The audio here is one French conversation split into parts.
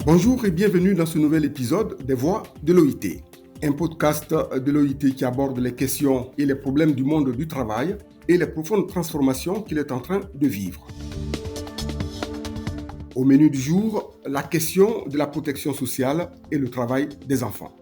Bonjour et bienvenue dans ce nouvel épisode des Voix de l'OIT, un podcast de l'OIT qui aborde les questions et les problèmes du monde du travail et les profondes transformations qu'il est en train de vivre. Au menu du jour, la question de la protection sociale et le travail des enfants.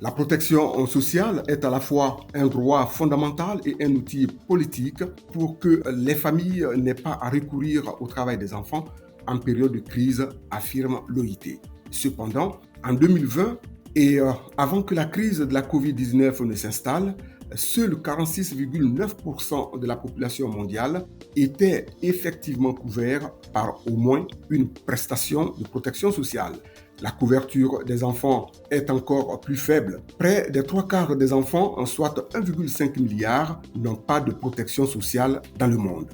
La protection sociale est à la fois un droit fondamental et un outil politique pour que les familles n'aient pas à recourir au travail des enfants en période de crise, affirme l'OIT. Cependant, en 2020, et avant que la crise de la Covid-19 ne s'installe, seuls 46,9% de la population mondiale était effectivement couvert par au moins une prestation de protection sociale. La couverture des enfants est encore plus faible. Près des 3/4 des enfants, soit 1,5 milliard, n'ont pas de protection sociale dans le monde.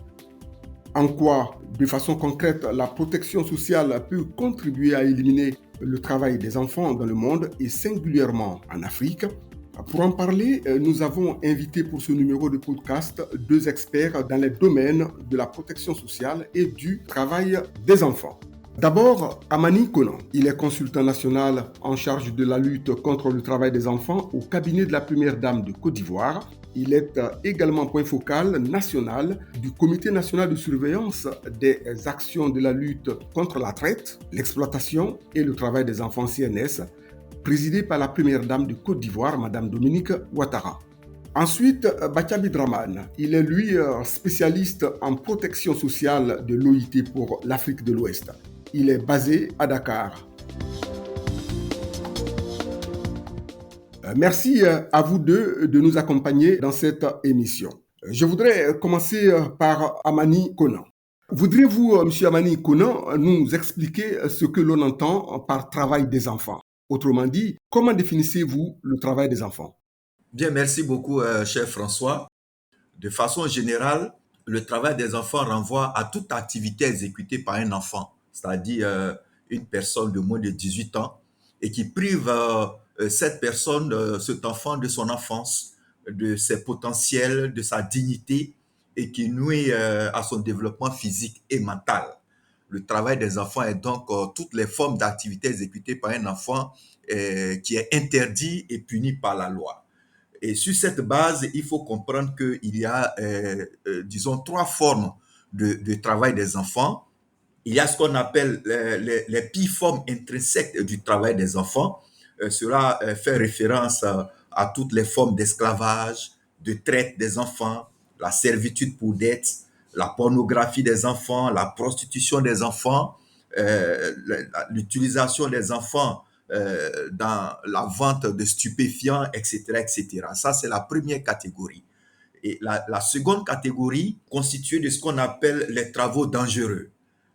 En quoi, de façon concrète, la protection sociale peut contribuer à éliminer le travail des enfants dans le monde et singulièrement en Afrique? Pour en parler, nous avons invité pour ce numéro de podcast deux experts dans les domaines de la protection sociale et du travail des enfants. D'abord, Amani Konan. Il est consultant national en charge de la lutte contre le travail des enfants au cabinet de la Première Dame de Côte d'Ivoire. Il est également point focal national du Comité national de surveillance des actions de la lutte contre la traite, l'exploitation et le travail des enfants CNS, présidé par la Première Dame de Côte d'Ivoire, Madame Dominique Ouattara. Ensuite, Bachabi Draman. Il est lui spécialiste en protection sociale de l'OIT pour l'Afrique de l'Ouest. Il est basé à Dakar. Merci à vous deux de nous accompagner dans cette émission. Je voudrais commencer par Amani Konan. Voudriez-vous, Monsieur Amani Konan, nous expliquer ce que l'on entend par travail des enfants? Autrement dit, comment définissez-vous le travail des enfants? Bien, merci beaucoup, cher François. De façon générale, le travail des enfants renvoie à toute activité exécutée par un enfant, c'est-à-dire une personne de moins de 18 ans, et qui prive cette personne, cet enfant de son enfance, de ses potentiels, de sa dignité, et qui nuit à son développement physique et mental. Le travail des enfants est donc toutes les formes d'activités exécutées par un enfant qui est interdit et puni par la loi. Et sur cette base, il faut comprendre qu'il y a, disons, trois formes de travail des enfants. Il y a ce qu'on appelle les pires formes intrinsèques du travail des enfants. Cela fait référence à toutes les formes d'esclavage, de traite des enfants, la servitude pour dette, la pornographie des enfants, la prostitution des enfants, l'utilisation des enfants dans la vente de stupéfiants, etc., etc. Ça, c'est la première catégorie. Et la seconde catégorie constituée de ce qu'on appelle les travaux dangereux.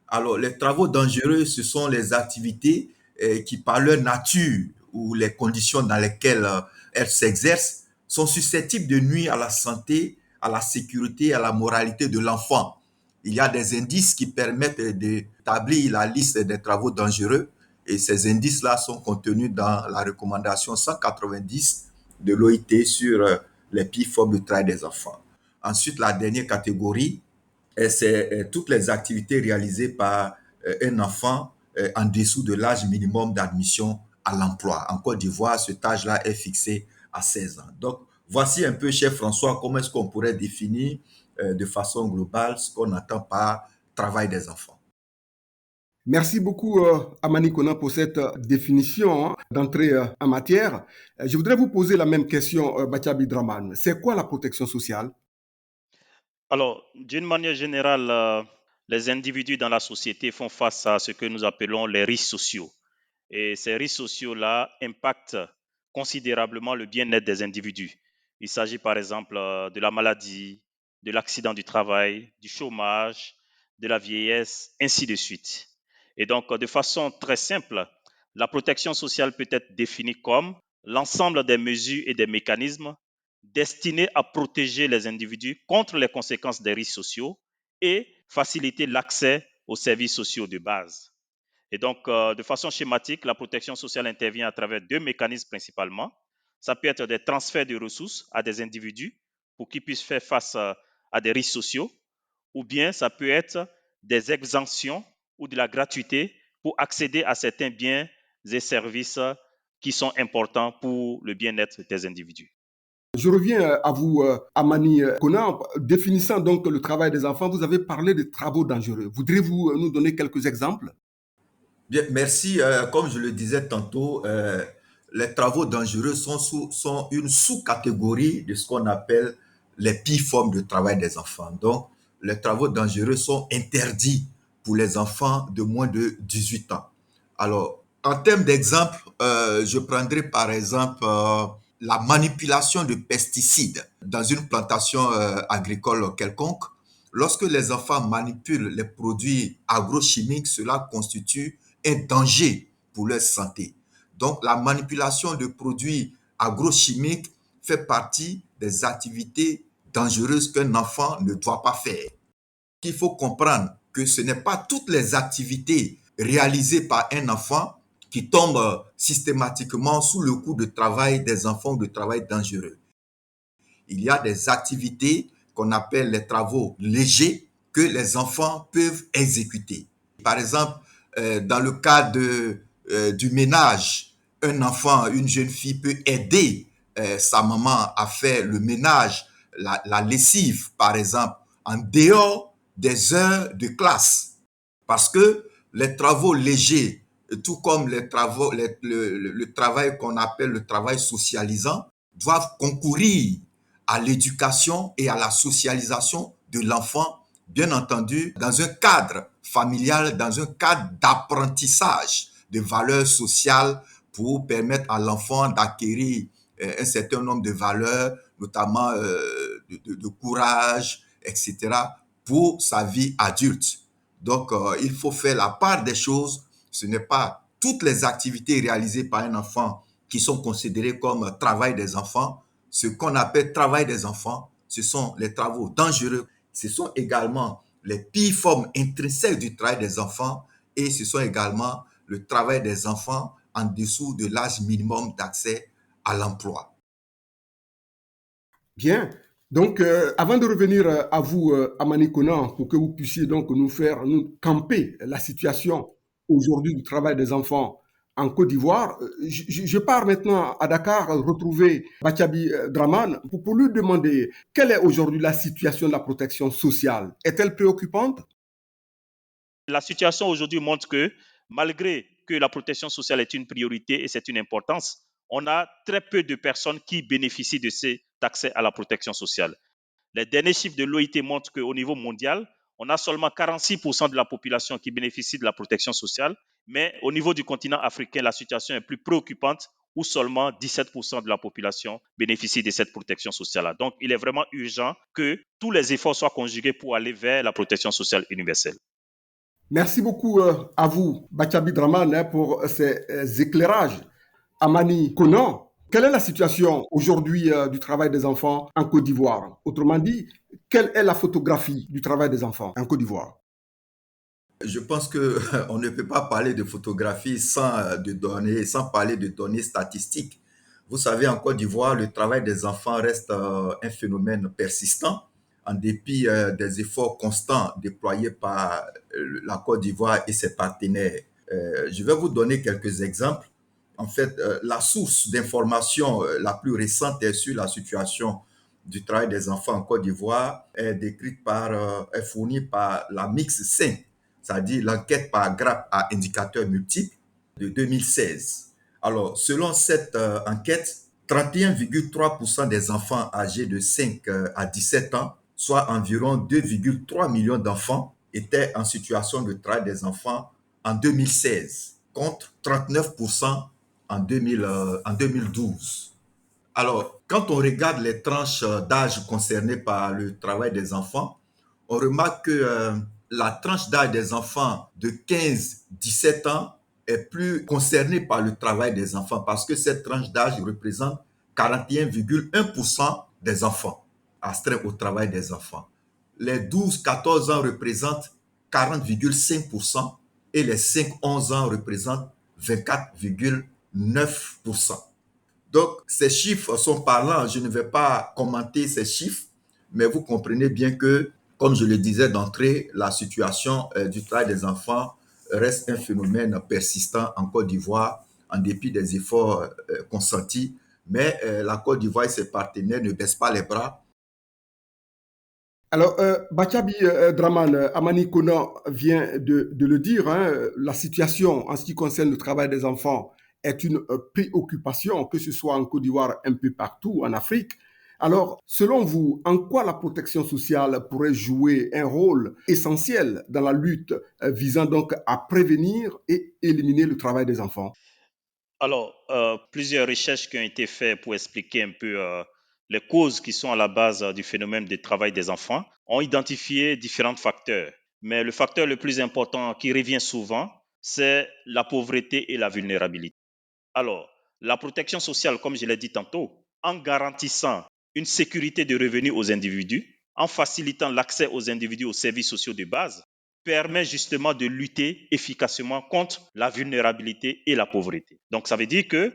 Alors, les travaux dangereux, ce sont les activités qui, par leur nature ou les conditions dans lesquelles elles s'exercent, sont susceptibles de nuire à la santé, à la sécurité, à la moralité de l'enfant. Il y a des indices qui permettent d'établir la liste des travaux dangereux et ces indices-là sont contenus dans la recommandation 190 de l'OIT sur les pires formes de travail des enfants. Ensuite, la dernière catégorie, c'est toutes les activités réalisées par un enfant en dessous de l'âge minimum d'admission à l'emploi. En Côte d'Ivoire, cet âge-là est fixé à 16 ans. Donc, voici un peu, cher François, comment est-ce qu'on pourrait définir de façon globale ce qu'on entend par travail des enfants. Merci beaucoup, Amani Konan, pour cette définition d'entrée en matière. Je voudrais vous poser la même question, Bachabi Draman. C'est quoi la protection sociale? Alors, d'une manière générale, les individus dans la société font face à ce que nous appelons les risques sociaux. Et ces risques sociaux-là impactent considérablement le bien-être des individus. Il s'agit par exemple de la maladie, de l'accident du travail, du chômage, de la vieillesse, ainsi de suite. Et donc, de façon très simple, la protection sociale peut être définie comme l'ensemble des mesures et des mécanismes destinés à protéger les individus contre les conséquences des risques sociaux et faciliter l'accès aux services sociaux de base. Et donc, de façon schématique, la protection sociale intervient à travers deux mécanismes principalement. Ça peut être des transferts de ressources à des individus pour qu'ils puissent faire face à des risques sociaux, ou bien ça peut être des exemptions ou de la gratuité pour accéder à certains biens et services qui sont importants pour le bien-être des individus. Je reviens à vous, Amani Konan. Définissant donc le travail des enfants, vous avez parlé de travaux dangereux. Voudriez-vous nous donner quelques exemples? Bien, merci. Comme je le disais tantôt, les travaux dangereux sont une sous-catégorie de ce qu'on appelle les pires formes de travail des enfants. Donc, les travaux dangereux sont interdits pour les enfants de moins de 18 ans. Alors, en termes d'exemple, je prendrai par exemple la manipulation de pesticides dans une plantation agricole quelconque. Lorsque les enfants manipulent les produits agrochimiques, cela constitue un danger pour leur santé. Donc, la manipulation de produits agrochimiques fait partie des activités dangereuses qu'un enfant ne doit pas faire. Il faut comprendre que ce n'est pas toutes les activités réalisées par un enfant qui tombent systématiquement sous le coup de travail des enfants ou de travail dangereux. Il y a des activités qu'on appelle les travaux légers que les enfants peuvent exécuter. Par exemple, dans le cas du ménage, un enfant, une jeune fille peut aider sa maman à faire le ménage, la lessive, par exemple, en dehors des heures de classe. Parce que les travaux légers, tout comme le travail qu'on appelle le travail socialisant, doivent concourir à l'éducation et à la socialisation de l'enfant, bien entendu, dans un cadre familial, dans un cadre d'apprentissage de valeurs sociales pour permettre à l'enfant d'acquérir un certain nombre de valeurs, notamment de courage, etc., pour sa vie adulte. Donc, il faut faire la part des choses. Ce n'est pas toutes les activités réalisées par un enfant qui sont considérées comme travail des enfants. Ce qu'on appelle travail des enfants, ce sont les travaux dangereux. Ce sont également les pires formes intrinsèques du travail des enfants et ce sont également le travail des enfants en dessous de l'âge minimum d'accès à l'emploi. Bien. Donc, avant de revenir à vous, Amani Konan, pour que vous puissiez donc nous camper la situation aujourd'hui du travail des enfants en Côte d'Ivoire, je pars maintenant à Dakar retrouver Bachabi Draman pour lui demander quelle est aujourd'hui la situation de la protection sociale. Est-elle préoccupante? La situation aujourd'hui montre que malgré que la protection sociale est une priorité et c'est une importance, on a très peu de personnes qui bénéficient de cet accès à la protection sociale. Les derniers chiffres de l'OIT montrent qu'au niveau mondial, on a seulement 46% de la population qui bénéficie de la protection sociale, mais au niveau du continent africain, la situation est plus préoccupante où seulement 17% de la population bénéficie de cette protection sociale-là. Donc, il est vraiment urgent que tous les efforts soient conjugués pour aller vers la protection sociale universelle. Merci beaucoup à vous, Bachabi Draman, pour ces éclairages. Amani Konan, quelle est la situation aujourd'hui du travail des enfants en Côte d'Ivoire? Autrement dit, quelle est la photographie du travail des enfants en Côte d'Ivoire? Je pense qu'on ne peut pas parler de photographie sans parler de données statistiques. Vous savez, en Côte d'Ivoire, le travail des enfants reste un phénomène persistant en dépit des efforts constants déployés par la Côte d'Ivoire et ses partenaires. Je vais vous donner quelques exemples. En fait, la source d'information la plus récente est sur la situation du travail des enfants en Côte d'Ivoire, est est fournie par la Mix 5, c'est-à-dire l'enquête par grappe à indicateurs multiples de 2016. Alors, selon cette enquête, 31,3% des enfants âgés de 5 à 17 ans, soit environ 2,3 millions d'enfants, étaient en situation de travail des enfants en 2016, contre 39% en 2012. Alors, quand on regarde les tranches d'âge concernées par le travail des enfants, on remarque que la tranche d'âge des enfants de 15-17 ans est plus concernée par le travail des enfants parce que cette tranche d'âge représente 41,1% des enfants astreints au travail des enfants. Les 12-14 ans représentent 40,5% et les 5-11 ans représentent 24,9%. Donc, ces chiffres sont parlants. Je ne vais pas commenter ces chiffres, mais vous comprenez bien que, comme je le disais d'entrée, la situation du travail des enfants reste un phénomène persistant en Côte d'Ivoire, en dépit des efforts consentis. Mais la Côte d'Ivoire et ses partenaires ne baissent pas les bras. Alors, Bachabi Draman, Amani Kona vient de le dire, hein, la situation en ce qui concerne le travail des enfants est une préoccupation, que ce soit en Côte d'Ivoire, un peu partout en Afrique. Alors, selon vous, en quoi la protection sociale pourrait jouer un rôle essentiel dans la lutte visant donc à prévenir et éliminer le travail des enfants? Alors, plusieurs recherches qui ont été faites pour expliquer un peu les causes qui sont à la base du phénomène de travail des enfants ont identifié différents facteurs. Mais le facteur le plus important qui revient souvent, c'est la pauvreté et la vulnérabilité. Alors, la protection sociale, comme je l'ai dit tantôt, en garantissant une sécurité de revenus aux individus, en facilitant l'accès aux individus aux services sociaux de base, permet justement de lutter efficacement contre la vulnérabilité et la pauvreté. Donc, ça veut dire que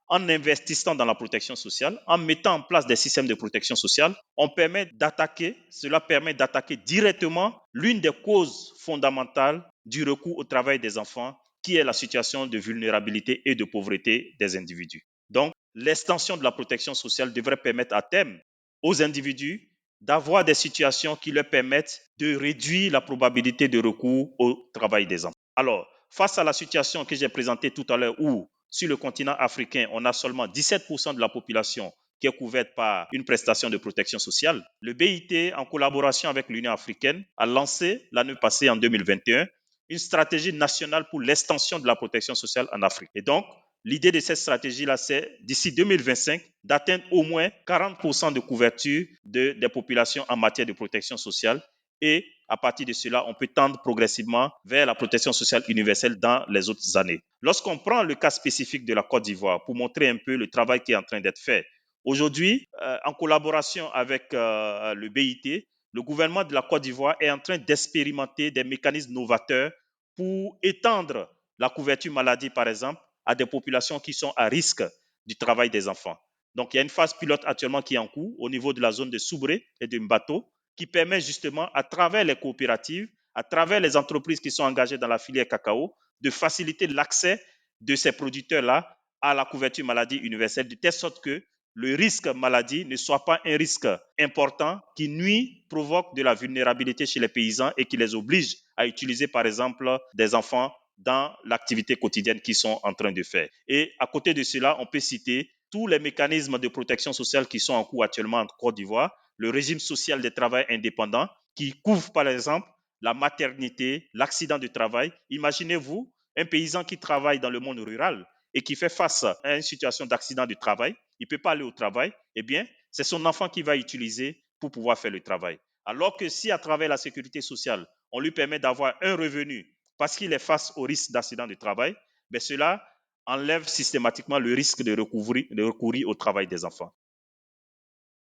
en investissant dans la protection sociale, en mettant en place des systèmes de protection sociale, cela permet d'attaquer directement l'une des causes fondamentales du recours au travail des enfants, qui est la situation de vulnérabilité et de pauvreté des individus. Donc, l'extension de la protection sociale devrait permettre à terme aux individus d'avoir des situations qui leur permettent de réduire la probabilité de recours au travail des enfants. Alors, face à la situation que j'ai présentée tout à l'heure où sur le continent africain, on a seulement 17% de la population qui est couverte par une prestation de protection sociale, le BIT, en collaboration avec l'Union africaine, a lancé l'année passée, en 2021, une stratégie nationale pour l'extension de la protection sociale en Afrique. Et donc, l'idée de cette stratégie-là, c'est d'ici 2025 d'atteindre au moins 40% de couverture des populations en matière de protection sociale. Et à partir de cela, on peut tendre progressivement vers la protection sociale universelle dans les autres années. Lorsqu'on prend le cas spécifique de la Côte d'Ivoire pour montrer un peu le travail qui est en train d'être fait, aujourd'hui, en collaboration avec le BIT, le gouvernement de la Côte d'Ivoire est en train d'expérimenter des mécanismes novateurs pour étendre la couverture maladie, par exemple, à des populations qui sont à risque du travail des enfants. Donc, il y a une phase pilote actuellement qui est en cours au niveau de la zone de Soubré et de Mbato, qui permet justement, à travers les coopératives, à travers les entreprises qui sont engagées dans la filière cacao, de faciliter l'accès de ces producteurs-là à la couverture maladie universelle, de telle sorte que le risque maladie ne soit pas un risque important qui nuit, provoque de la vulnérabilité chez les paysans et qui les oblige à utiliser, par exemple, des enfants dans l'activité quotidienne qu'ils sont en train de faire. Et à côté de cela, on peut citer tous les mécanismes de protection sociale qui sont en cours actuellement en Côte d'Ivoire, le régime social des travailleurs indépendants qui couvre par exemple la maternité, l'accident du travail. Imaginez-vous un paysan qui travaille dans le monde rural et qui fait face à une situation d'accident du travail, il ne peut pas aller au travail, eh bien, c'est son enfant qui va utiliser pour pouvoir faire le travail. Alors que si à travers la sécurité sociale, on lui permet d'avoir un revenu parce qu'il est face au risque d'accident du travail, ben cela enlève systématiquement le risque de recourir au travail des enfants.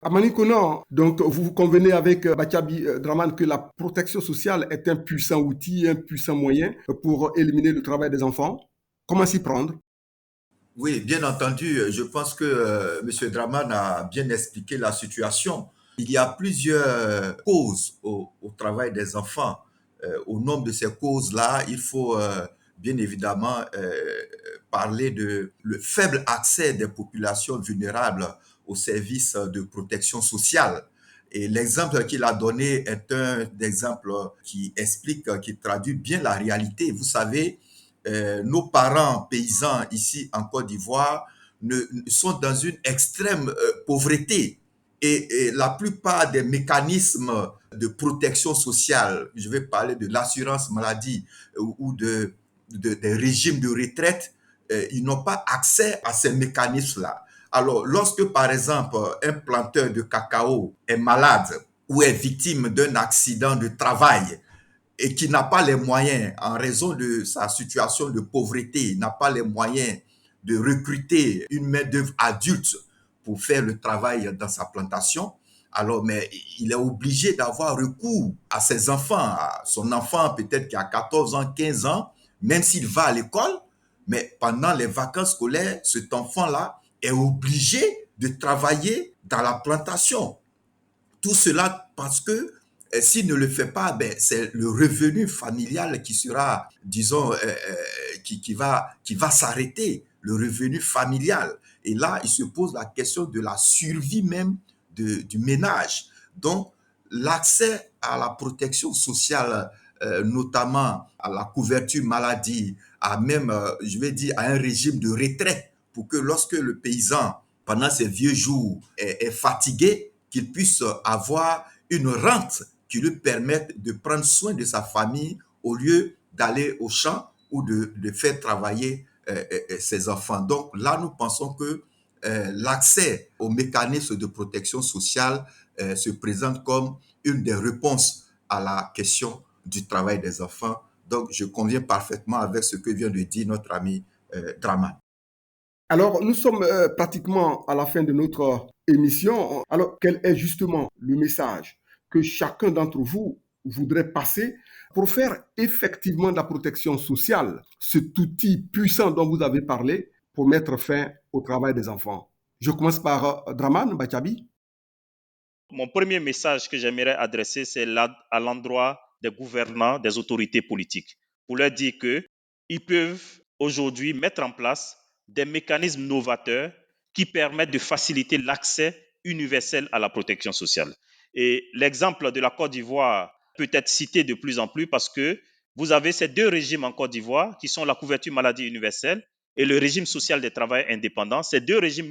Amani Konan, donc vous convenez avec Bachabi Draman que la protection sociale est un puissant outil, un puissant moyen pour éliminer le travail des enfants. Comment s'y prendre? Oui, bien entendu, je pense que M. Draman a bien expliqué la situation. Il y a plusieurs causes au travail des enfants. Au nombre de ces causes-là, il faut bien évidemment parler de le faible accès des populations vulnérables aux services de protection sociale. Et l'exemple qu'il a donné est un exemple qui explique, qui traduit bien la réalité. Vous savez, nos parents paysans ici en Côte d'Ivoire sont dans une extrême pauvreté. Et la plupart des mécanismes de protection sociale, je vais parler de l'assurance maladie ou des régimes de retraite, ils n'ont pas accès à ces mécanismes-là. Alors, lorsque, par exemple, un planteur de cacao est malade ou est victime d'un accident de travail, et qui n'a pas les moyens, en raison de sa situation de pauvreté, n'a pas les moyens de recruter une main-d'œuvre adulte pour faire le travail dans sa plantation, alors mais il est obligé d'avoir recours à ses enfants, à son enfant peut-être qui a 14 ans, 15 ans, même s'il va à l'école, mais pendant les vacances scolaires, cet enfant-là est obligé de travailler dans la plantation. Tout cela parce que Et s'il ne le fait pas, ben, c'est le revenu familial qui sera, disons, qui va s'arrêter, le revenu familial. Et là, il se pose la question de la survie même du ménage. Donc, l'accès à la protection sociale, notamment à la couverture maladie, à même, je vais dire, à un régime de retraite, pour que lorsque le paysan, pendant ses vieux jours, est fatigué, qu'il puisse avoir une rente qui lui permette de prendre soin de sa famille au lieu d'aller au champ ou de faire travailler ses enfants. Donc là, nous pensons que l'accès aux mécanismes de protection sociale se présente comme une des réponses à la question du travail des enfants. Donc, je conviens parfaitement avec ce que vient de dire notre ami Draman. Alors, nous sommes pratiquement à la fin de notre émission. Alors, quel est justement le message que chacun d'entre vous voudrait passer pour faire effectivement de la protection sociale, cet outil puissant dont vous avez parlé, pour mettre fin au travail des enfants? Je commence par Draman Bachabi. Mon premier message que j'aimerais adresser, c'est à l'endroit des gouvernants, des autorités politiques, pour leur dire qu'ils peuvent aujourd'hui mettre en place des mécanismes novateurs qui permettent de faciliter l'accès universel à la protection sociale. Et l'exemple de la Côte d'Ivoire peut être cité de plus en plus parce que vous avez ces deux régimes en Côte d'Ivoire qui sont la couverture maladie universelle et le régime social des travailleurs indépendants. Ces deux régimes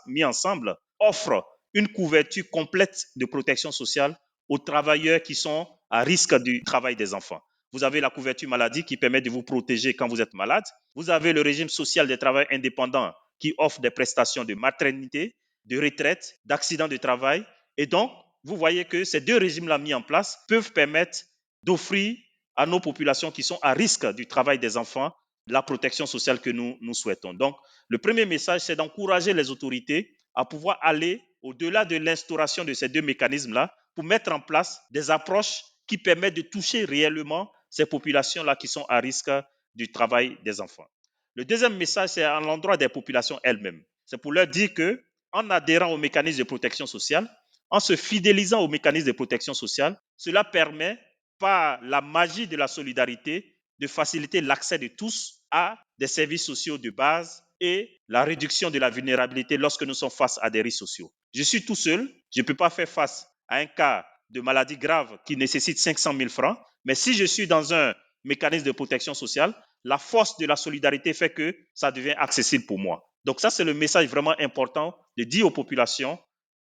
mis ensemble, offrent une couverture complète de protection sociale aux travailleurs qui sont à risque du travail des enfants. Vous avez la couverture maladie qui permet de vous protéger quand vous êtes malade. Vous avez le régime social des travailleurs indépendants qui offre des prestations de maternité, de retraite, d'accident de travail. Et donc, vous voyez que ces deux régimes-là mis en place peuvent permettre d'offrir à nos populations qui sont à risque du travail des enfants la protection sociale que nous souhaitons. Donc, le premier message, c'est d'encourager les autorités à pouvoir aller au-delà de l'instauration de ces deux mécanismes-là pour mettre en place des approches qui permettent de toucher réellement ces populations-là qui sont à risque du travail des enfants. Le deuxième message, c'est à l'endroit des populations elles-mêmes. C'est pour leur dire que, en adhérant aux mécanismes de protection sociale, en se fidélisant aux mécanismes de protection sociale, cela permet, par la magie de la solidarité, de faciliter l'accès de tous à des services sociaux de base et la réduction de la vulnérabilité lorsque nous sommes face à des risques sociaux. Je suis tout seul, je ne peux pas faire face à un cas de maladie grave qui nécessite 500 000 francs, mais si je suis dans un mécanisme de protection sociale, la force de la solidarité fait que ça devient accessible pour moi. Donc ça, c'est le message vraiment important de dire aux populations,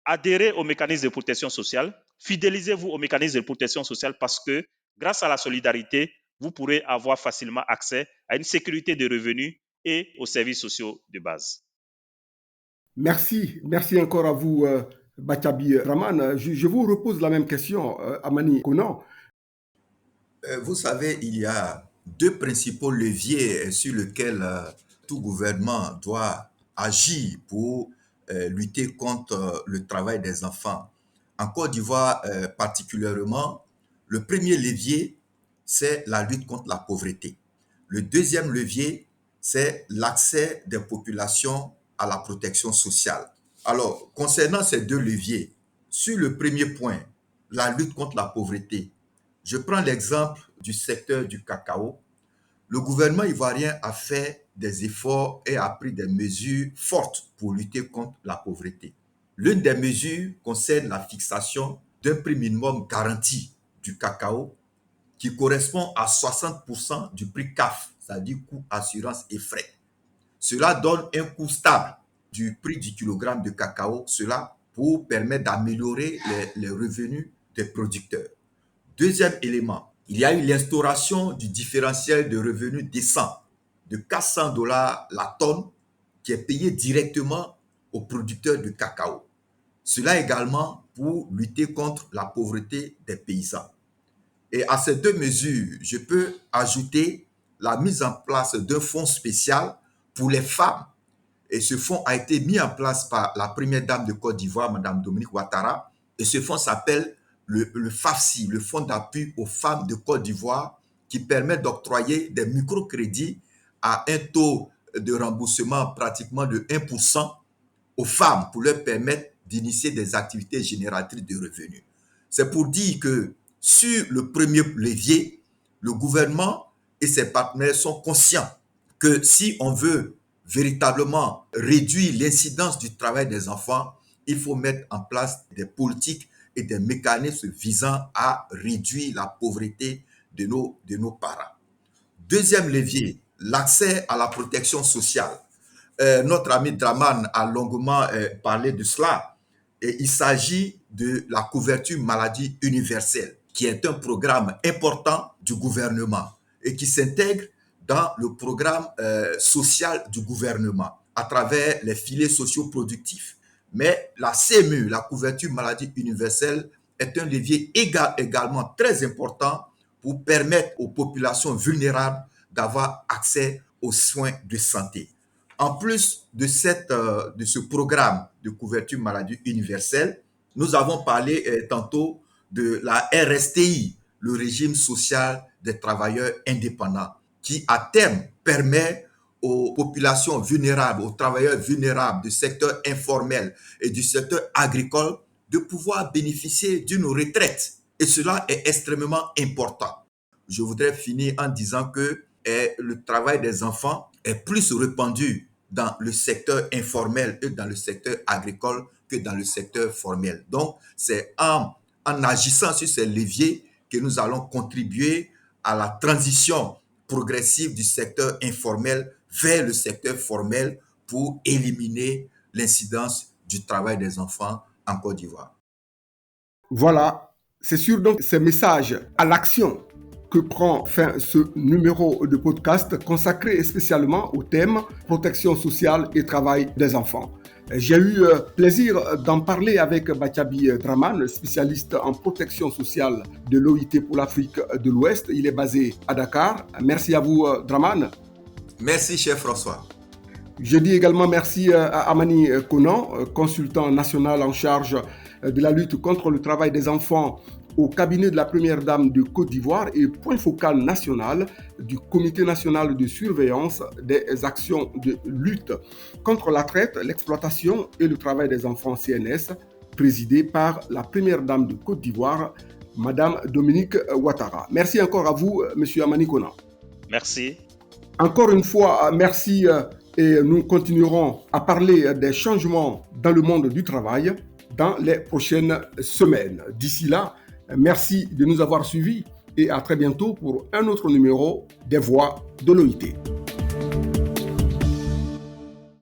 adhérez aux mécanismes de protection sociale, fidélisez-vous aux mécanismes de protection sociale parce que grâce à la solidarité, vous pourrez avoir facilement accès à une sécurité de revenus et aux services sociaux de base. Merci encore à vous, Bachabi Raman. Je vous repose la même question, Amani Konan. Vous savez, il y a deux principaux leviers sur lesquels tout gouvernement doit agir pour lutter contre le travail des enfants. En Côte d'Ivoire particulièrement, le premier levier, c'est la lutte contre la pauvreté. Le deuxième levier, c'est l'accès des populations à la protection sociale. Alors, concernant ces deux leviers, sur le premier point, la lutte contre la pauvreté, je prends l'exemple du secteur du cacao. Le gouvernement ivoirien a fait des efforts et a pris des mesures fortes pour lutter contre la pauvreté. L'une des mesures concerne la fixation d'un prix minimum garanti du cacao qui correspond à 60% du prix CAF, c'est-à-dire coût, assurance et frais. Cela donne un coût stable du prix du kilogramme de cacao, cela pour permettre d'améliorer les revenus des producteurs. Deuxième élément, il y a eu l'instauration du différentiel de revenus décent de 400 dollars la tonne qui est payé directement aux producteurs de cacao. Cela également pour lutter contre la pauvreté des paysans. Et à ces deux mesures, je peux ajouter la mise en place d'un fonds spécial pour les femmes. Et ce fonds a été mis en place par la première dame de Côte d'Ivoire, Mme Dominique Ouattara. Et ce fonds s'appelle le FAFSI, le Fonds d'appui aux femmes de Côte d'Ivoire, qui permet d'octroyer des microcrédits à un taux de remboursement pratiquement de 1% aux femmes pour leur permettre d'initier des activités génératrices de revenus. C'est pour dire que Sur le premier levier, le gouvernement et ses partenaires sont conscients que si on veut véritablement réduire l'incidence du travail des enfants, il faut mettre en place des politiques et des mécanismes visant à réduire la pauvreté de nos parents. Deuxième levier, l'accès à la protection sociale. Notre ami Draman a longuement parlé de cela. Et il s'agit de la couverture maladie universelle, qui est un programme important du gouvernement et qui s'intègre dans le programme social du gouvernement à travers les filets sociaux productifs. Mais la CMU, la couverture maladie universelle, est un levier également très important pour permettre aux populations vulnérables d'avoir accès aux soins de santé. En plus de ce programme de couverture maladie universelle, nous avons parlé tantôt de la RSTI, le régime social des travailleurs indépendants, qui à terme permet aux populations vulnérables, aux travailleurs vulnérables du secteur informel et du secteur agricole de pouvoir bénéficier d'une retraite. Et cela est extrêmement important. Je voudrais finir en disant que le travail des enfants est plus répandu dans le secteur informel et dans le secteur agricole que dans le secteur formel. Donc, c'est en agissant sur ces leviers que nous allons contribuer à la transition progressive du secteur informel vers le secteur formel pour éliminer l'incidence du travail des enfants en Côte d'Ivoire. Voilà, c'est sur donc ces messages à l'action que prend fin ce numéro de podcast consacré spécialement au thème protection sociale et travail des enfants. J'ai eu plaisir d'en parler avec Bachabi Draman, spécialiste en protection sociale de l'OIT pour l'Afrique de l'Ouest. Il est basé à Dakar. Merci à vous, Draman. Merci, cher François. Je dis également merci à Amani Konan, consultant national en charge de la lutte contre le travail des enfants au cabinet de la Première Dame de Côte d'Ivoire et point focal national du Comité national de surveillance des actions de lutte contre la traite, l'exploitation et le travail des enfants CNS, présidé par la Première Dame de Côte d'Ivoire, Madame Dominique Ouattara. Merci encore à vous, Monsieur Amani Konan. Merci. Encore une fois, merci et nous continuerons à parler des changements dans le monde du travail dans les prochaines semaines. D'ici là, merci de nous avoir suivis et à très bientôt pour un autre numéro des Voix de l'OIT.